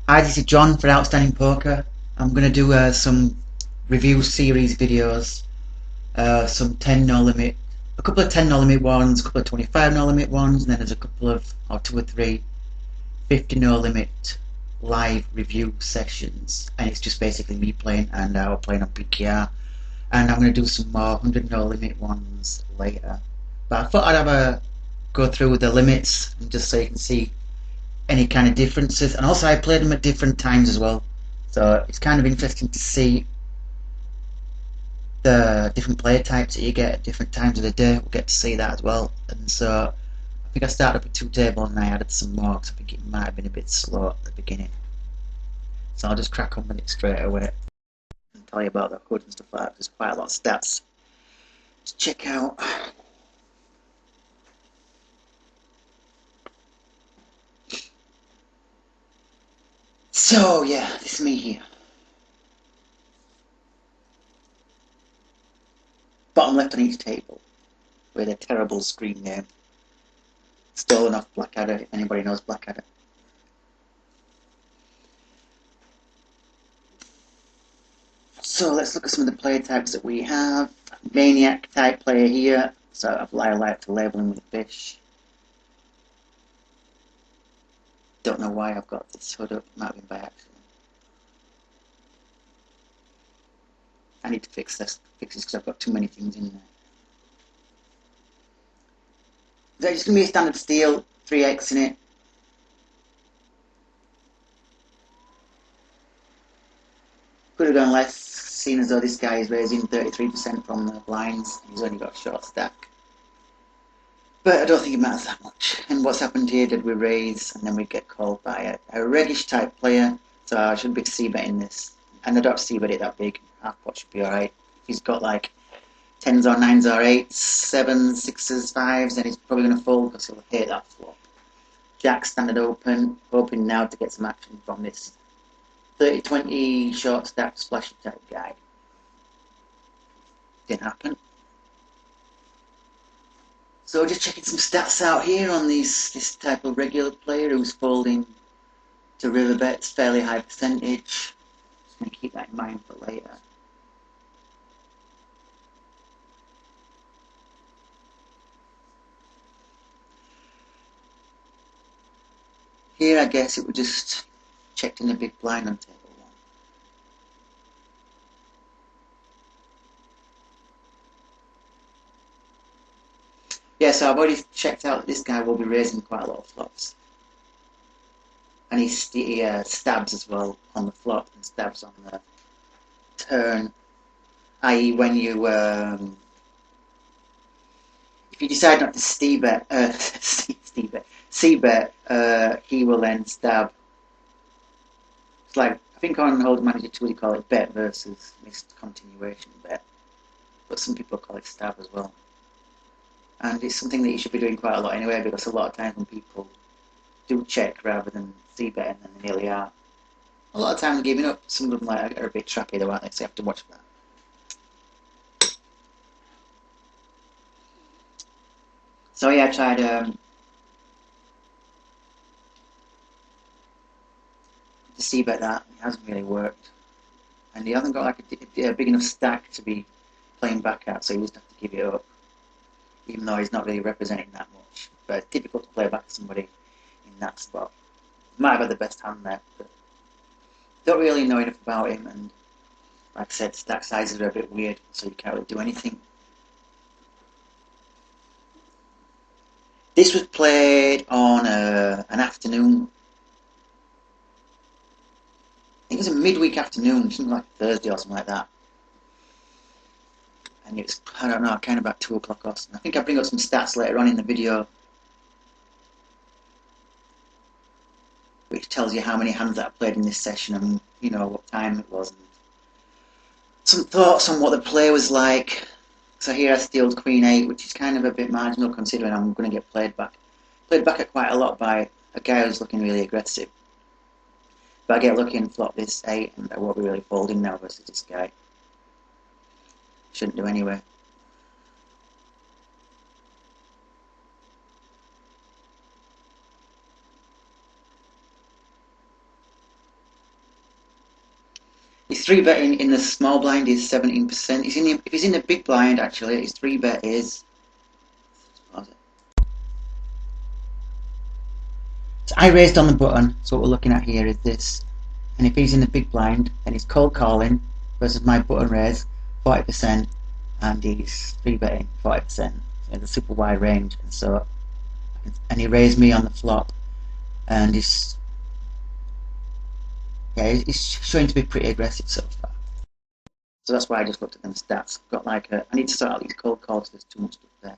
Hi, this is John for Outstanding Poker. I'm going to do some review series videos, some 10 no limit, a couple of 10 no limit ones, a couple of 25 no limit ones, and then there's a couple of, or two or three 50 no limit live review sessions. And it's just basically me playing and we're playing on PKR. And I'm going to do some more 100 no limit ones later. But I thought I'd have a go through the limits and just so you can see any kind of differences. And also I played them at different times as well, so it's kind of interesting to see the different player types that you get at different times of the day. We'll get to see that as well. And so I think I started up with 2 tables and I added some more because I think it might have been a bit slow at the beginning, so I'll just crack on with it straight away and tell you about the HUD and stuff like that. There's quite a lot of stats to check out. So yeah, this is me here. Bottom left on each table with a terrible screen name. Stolen off Blackadder, if anybody knows Blackadder. So let's look at some of the player types that we have. Maniac type player here, so I like to label him with a fish. Don't know why I've got this HUD up, might have been by accident. I need to fix this because I've got too many things in there. So it's going to be a standard steel, 3x in it. Could have gone less, seeing as though this guy is raising 33% from the blinds and he's only got a short stack. But I don't think it matters that much. And what's happened here, did we raise and then we get called by a reddish type player, so I should be c-betting this. And I don't c-bet it that big, half pot should be alright. If he's got like 10s or 9s or 8s, 7s, 6s, 5s, then he's probably going to fold because he'll hate that flop. Jack standard open, hoping now to get some action from this 30-20 short stack splashy type guy. Didn't happen. So just checking some stats out here on this type of regular player who's folding to river bets, fairly high percentage. Just going to keep that in mind for later. Here I guess it would just checked in a big blind on table 1. Yeah, so I've already checked out that this guy will be raising quite a lot of flops. And he stabs as well on the flop and stabs on the turn, i.e. when you if you decide not to c-bet, he will then stab. It's like, I think on Hold Manager 2 you call it bet versus missed continuation bet, but some people call it stab as well. And it's something that you should be doing quite a lot anyway, because a lot of times when people do check rather than c-bet and then they nearly are, a lot of times giving up, some of them are a bit trappy though, aren't they? So you have to watch that. So yeah, I tried to c-bet that. It hasn't really worked, and he hasn't got like a big enough stack to be playing back at, so he just have to give it up, even though he's not really representing that much. But it's difficult to play back to somebody in that spot. He might have had the best hand there, but don't really know enough about him, and like I said, stack sizes are a bit weird, so you can't really do anything. This was played on an afternoon. I think it was a midweek afternoon, something like Thursday or something like that. And it was, I don't know, kind of about 2 o'clock or something. I think I'll bring up some stats later on in the video, which tells you how many hands that I played in this session and, you know, what time it was. And some thoughts on what the play was like. So here I stealed Queen 8, which is kind of a bit marginal considering I'm going to get played back at quite a lot by a guy who's looking really aggressive. But I get lucky and flop this 8, and I won't be really folding now versus this guy. Shouldn't do anyway. three betting in the small blind is 17%. If he's in the big blind, actually, his three bet is. So I raised on the button, so what we're looking at here is this. And if he's in the big blind, then he's cold calling versus my button raise, 40%, and he's three betting 40%. So it's a super wide range, and he raised me on the flop, and he's showing to be pretty aggressive so far. So that's why I just looked at them stats. Got like I need to sort out these cold calls. There's too much stuff there.